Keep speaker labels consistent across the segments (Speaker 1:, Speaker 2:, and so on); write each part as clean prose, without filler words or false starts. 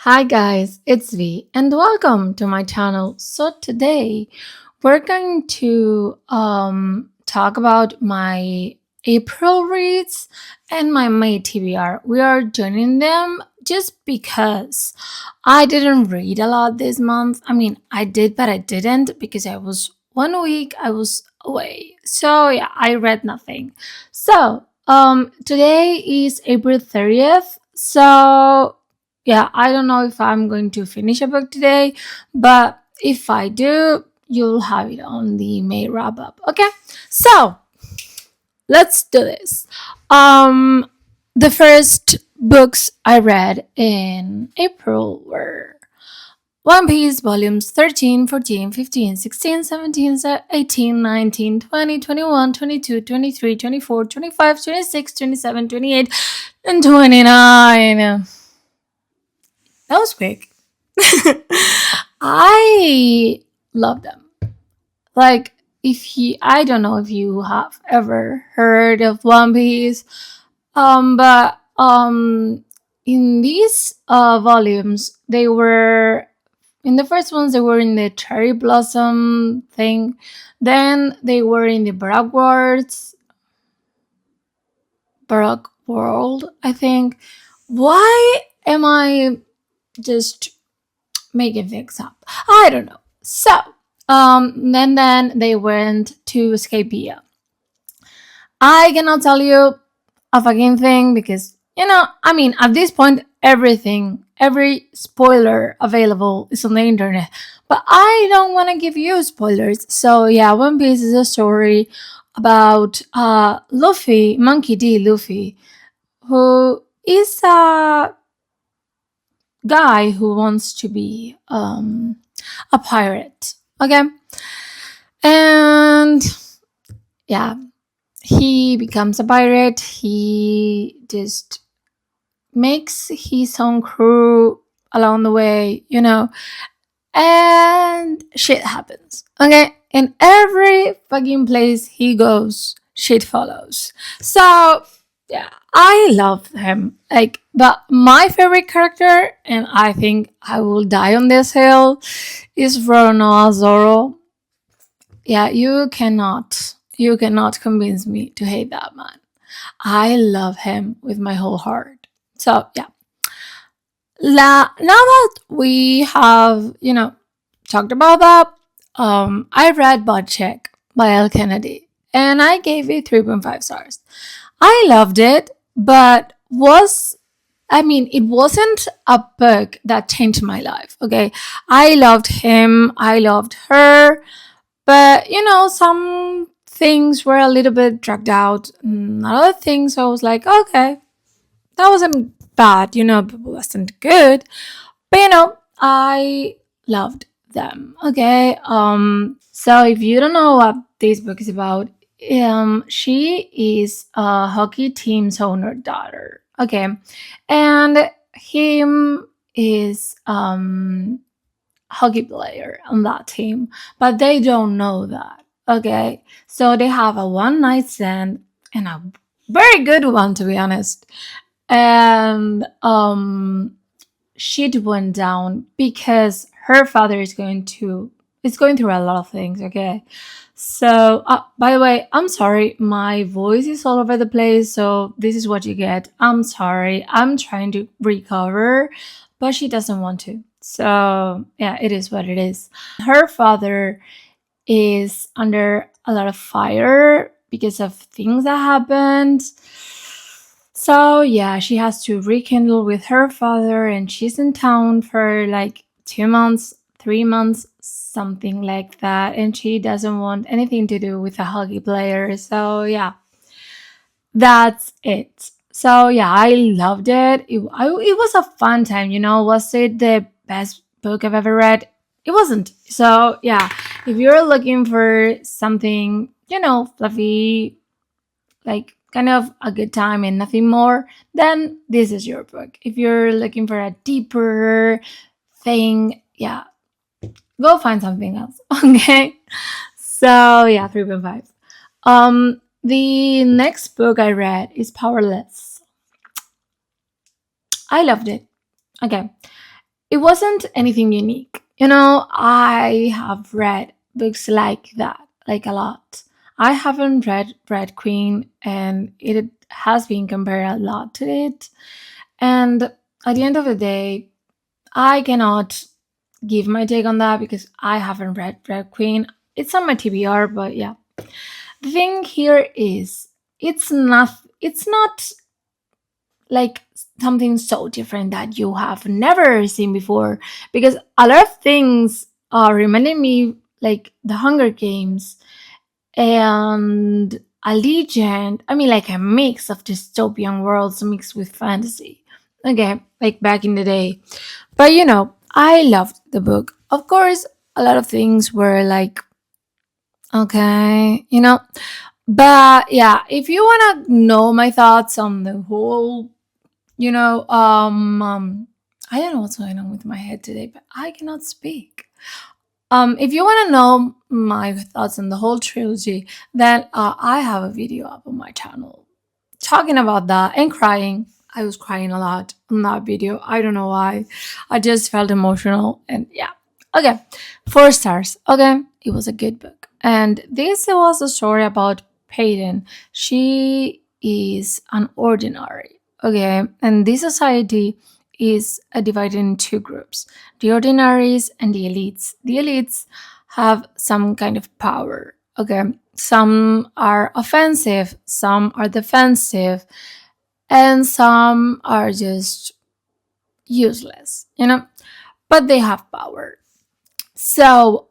Speaker 1: Hi guys, it's V and welcome to my channel. So today we're going to talk about my April reads and my May TBR. We are joining them just because I didn't read a lot this month. I mean, I did, but I didn't because I was 1 week I was away. So yeah, I read nothing. So today is April 30th. So yeah, I don't know if I'm going to finish a book today, but if I do, you'll have it on the May wrap up. Okay, so let's do this. Um, the first books I read in April were One Piece volumes 13, 14, 15, 16, 17, 18, 19, 20, 21, 22, 23, 24, 25, 26, 27, 28, and 29. That was quick. I love them. Like, I don't know if you have ever heard of One Piece, but in these volumes, they were in the first ones. They were in the cherry blossom thing, then they were in the Baroque world. I think. Why am I just making things up? I don't know. So, then they went to Escapia. I cannot tell you a fucking thing because, I mean, at this point, every spoiler available is on the internet. But I don't want to give you spoilers. So, yeah, One Piece is a story about Luffy, Monkey D. Luffy, who is a guy who wants to be a pirate. Okay. And yeah, he becomes a pirate. He just makes his own crew along the way, and shit happens. Okay. In every fucking place he goes, shit follows. So yeah, I love him. But my favorite character, and I think I will die on this hill, is Roronoa Zoro. Yeah, you cannot convince me to hate that man. I love him with my whole heart. So yeah, now that we have talked about that, I read Butt Check by L. Kennedy, and I gave it 3.5 stars. I loved it, but it wasn't a book that changed my life. Okay, I loved him, I loved her, but some things were a little bit dragged out. Other things I was like, okay, that wasn't bad, but it wasn't good. But I loved them. Okay. So if you don't know what this book is about, she is a hockey team's owner daughter. Okay. And him is hockey player on that team, but they don't know that. Okay. So they have a one night stand, and a very good one, to be honest. And shit went down because her father is going through a lot of things. Okay. So by the way, I'm sorry, my voice is all over the place, so this is what you get. I'm sorry, I'm trying to recover, but she doesn't want to. So yeah, it is what it is. Her father is under a lot of fire because of things that happened. So yeah, she has to rekindle with her father, and she's in town for like 2 months, 3 months, something like that. And she doesn't want anything to do with a hockey player. So yeah, that's it. So yeah, I loved it. It was a fun time. Was it the best book I've ever read? It wasn't. So yeah, if you're looking for something, fluffy, like kind of a good time and nothing more, then this is your book. If you're looking for a deeper thing, yeah, go find something else. Okay. So yeah, 3.5. The next book I read is Powerless. I loved it. Okay. it wasn't anything unique. I have read books like that, like a lot. I haven't read Red Queen, and it has been compared a lot to it. And at the end of the day, I cannot give my take on that because I haven't read Red Queen. It's on my TBR, but yeah. The thing here is it's not like something so different that you have never seen before, because a lot of things are reminding me like the Hunger Games and a legend. I mean, like a mix of dystopian worlds mixed with fantasy. Okay, like back in the day. But I loved the book. Of course, a lot of things were like, okay, but yeah, if you want to know my thoughts on the whole, I don't know what's going on with my head today, but I cannot speak. If you want to know my thoughts on the whole trilogy, then I have a video up on my channel talking about that and crying. I was crying a lot on that video. I don't know why. I just felt emotional, and yeah. Okay, 4 stars. Okay, it was a good book. And this was a story about Peyton. She is an ordinary. Okay, and this society is divided in two groups: the ordinaries and the elites. The elites have some kind of power. Okay, some are offensive, some are defensive, and some are just useless, but they have power. So,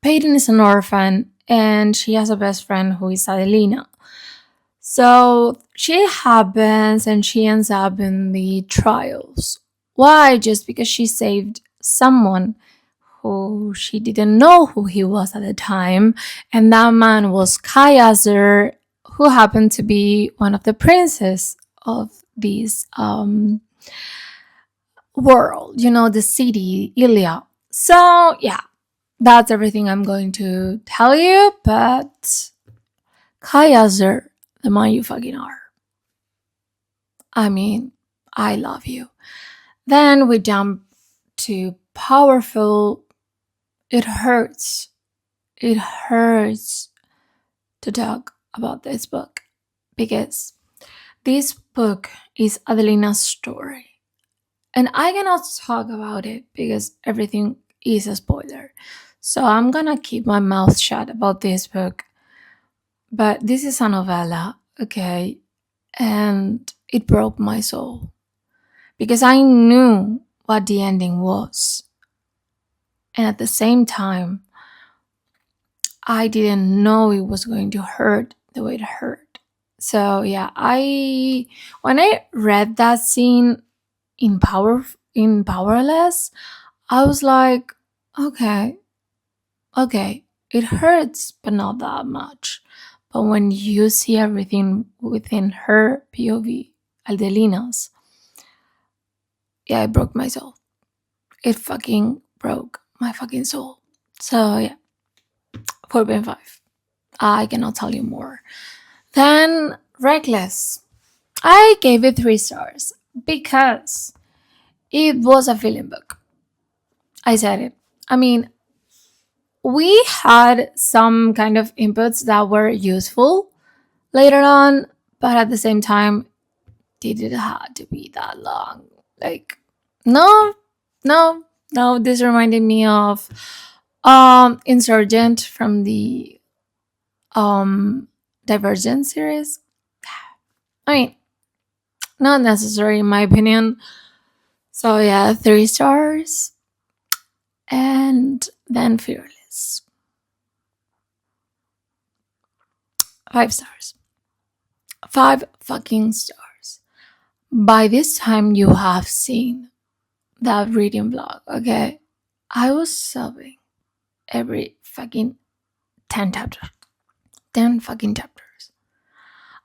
Speaker 1: Peyton is an orphan and she has a best friend who is Adelina. So she happens and she ends up in the trials. Why? Just because she saved someone who she didn't know who he was at the time, and that man was Kaiser, who happened to be one of the princes of this world, the city, Ilia. So yeah, that's everything I'm going to tell you, but Kaiser, the man you fucking are. I mean, I love you. Then we jump to powerful. It hurts. It hurts to talk about this book because this book is Adelina's story. And I cannot talk about it because everything is a spoiler. So I'm gonna keep my mouth shut about this book. But this is a novella, okay? And it broke my soul because I knew what the ending was. And at the same time, I didn't know it was going to hurt the way it hurt. So yeah, when I read that scene in Powerless, I was like, okay, it hurts, but not that much. But when you see everything within her POV, Adelina's, yeah, it broke my soul. It fucking broke my fucking soul. So yeah, 4.5. I cannot tell you more. Then Reckless. I gave it 3 stars because it was a feeling book. I said it. I mean, we had some kind of inputs that were useful later on, but at the same time, did it have to be that long? Like, no, no, no. This reminded me of Insurgent from the Divergent series. I mean, not necessary in my opinion. So yeah, 3 stars. And then Fearless. 5 stars. 5 fucking stars. By this time, you have seen that reading blog, okay? I was sobbing every fucking 10 chapters. 10 fucking chapters.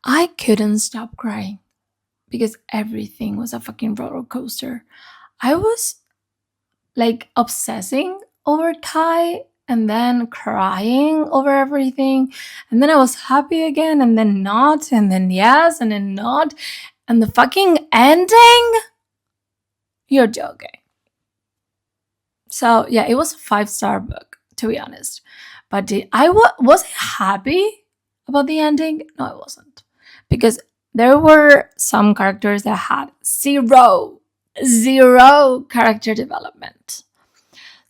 Speaker 1: I couldn't stop crying because everything was a fucking roller coaster. I was like obsessing over Kai and then crying over everything. And then I was happy again and then not and then yes and then not. And the fucking ending? You're joking. So yeah, it was a 5-star book, to be honest. But was I happy about the ending? No, I wasn't, because there were some characters that had zero character development.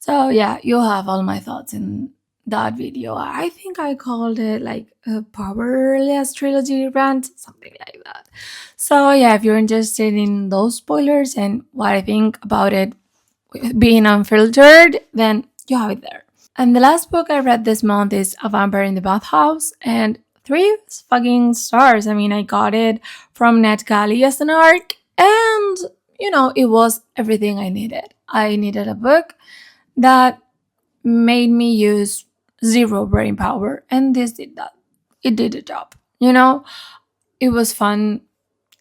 Speaker 1: So yeah, you have all my thoughts in that video. I think I called it like a powerless trilogy rant, something like that. So yeah, if you're interested in those spoilers and what I think about it being unfiltered, then you have it there. And the last book I read this month is A Vampire in the Bathhouse, and 3 fucking stars. I mean, I got it from NetGalley as an arc, and it was everything I needed. I needed a book that made me use zero brain power, and this did that. It did the job. It was fun,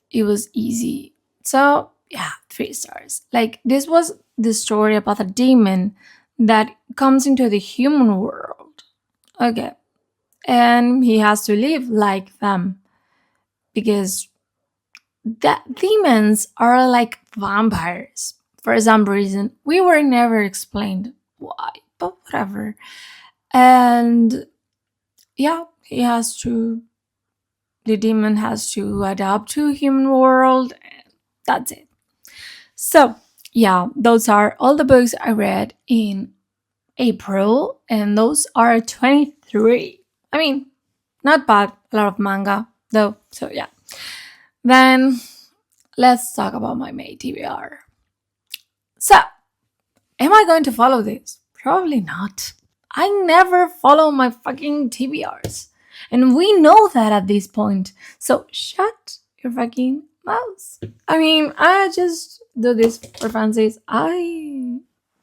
Speaker 1: it was easy. So yeah, 3 stars. Like, this was the story about a demon that comes into the human world. Okay. And he has to live like them, because that demons are like vampires for some reason. We were never explained why, but whatever. And yeah, the demon has to adapt to human world. That's it. So yeah, those are all the books I read in April, and those are 23. I mean, not bad. A lot of manga though. So yeah. Then let's talk about my May TBR. So, am I going to follow this? Probably not. I never follow my fucking TBRs. And we know that at this point. So shut your fucking mouth. I mean, I just do this for fancies. I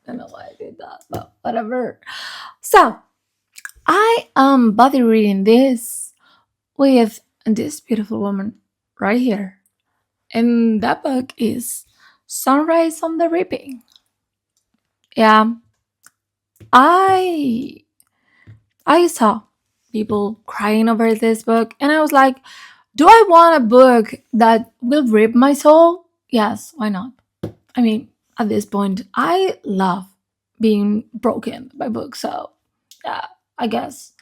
Speaker 1: don't know why I did that, but whatever. So, I am body reading this with this beautiful woman right here. And that book is Sunrise on the Reaping. Yeah, I I saw people crying over this book, and I was like, do I want a book that will rip my soul? Yes, why not? I mean, at this point, I love being broken by books, so yeah, I guess.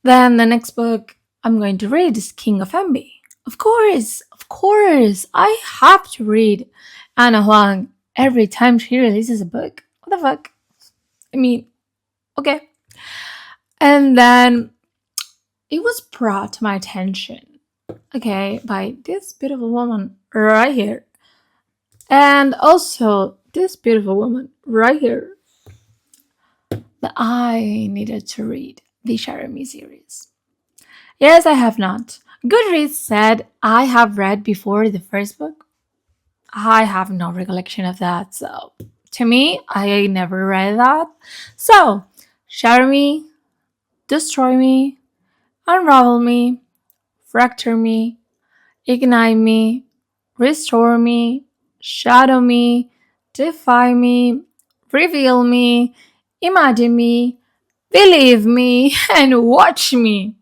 Speaker 1: Then the next book I'm going to read is King of Envy. Of course, I have to read Anna Huang every time she releases a book. What the fuck? I mean, okay. And then it was brought to my attention, okay, by this beautiful woman right here. And also this beautiful woman right here, that I needed to read the Jeremy series. Yes, I have not. Goodreads said I have read before the first book. I have no recollection of that, so to me, I never read that. So, shatter me, destroy me, unravel me, fracture me, ignite me, restore me, shadow me, defy me, reveal me, imagine me, believe me, and watch me.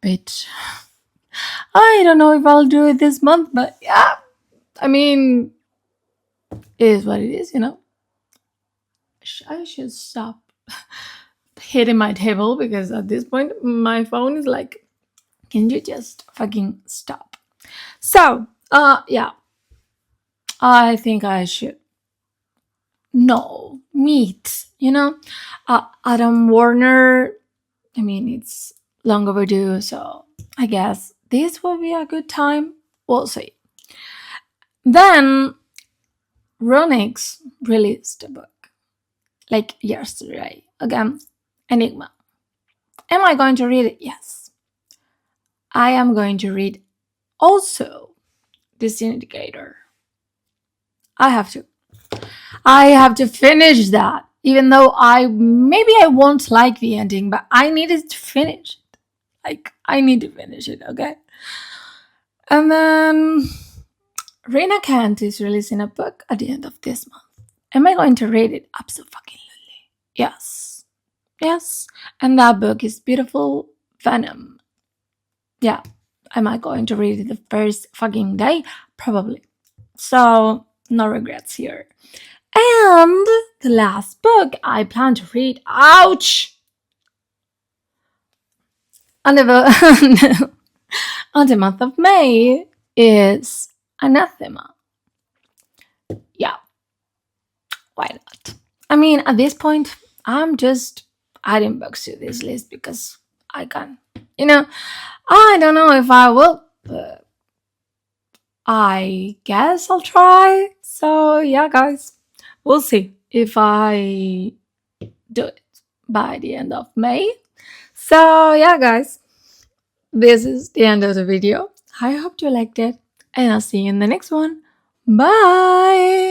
Speaker 1: Bitch. I don't know if I'll do it this month, but yeah, I mean, it is what it is. I should stop hitting my table, because at this point, my phone is like, can you just fucking stop? So, yeah, I think I should. No, meet. Adam Warner. I mean, it's long overdue, so I guess this will be a good time. We'll see. Then Ronix released a book like yesterday. Again, Enigma. Am I going to read it? Yes. I am going to read also this indicator. I have to. I have to finish that. Even though I won't like the ending, but I needed to finish it. Like, I need to finish it, okay? And then Reina Kant is releasing a book at the end of this month. Am I going to read it? Absolutely. Yes. Yes. And that book is Beautiful Venom. Yeah. Am I going to read it the first fucking day? Probably. So, no regrets here. And the last book I plan to read, ouch, on the, on the month of May is Anathema. Yeah, why not? I mean, at this point, I'm just adding books to this list because I can. You know, I don't know if I will, but I guess I'll try. So, yeah, guys, we'll see if I do it by the end of May. So, yeah, guys, this is the end of the video. I hope you liked it, and I'll see you in the next one. Bye!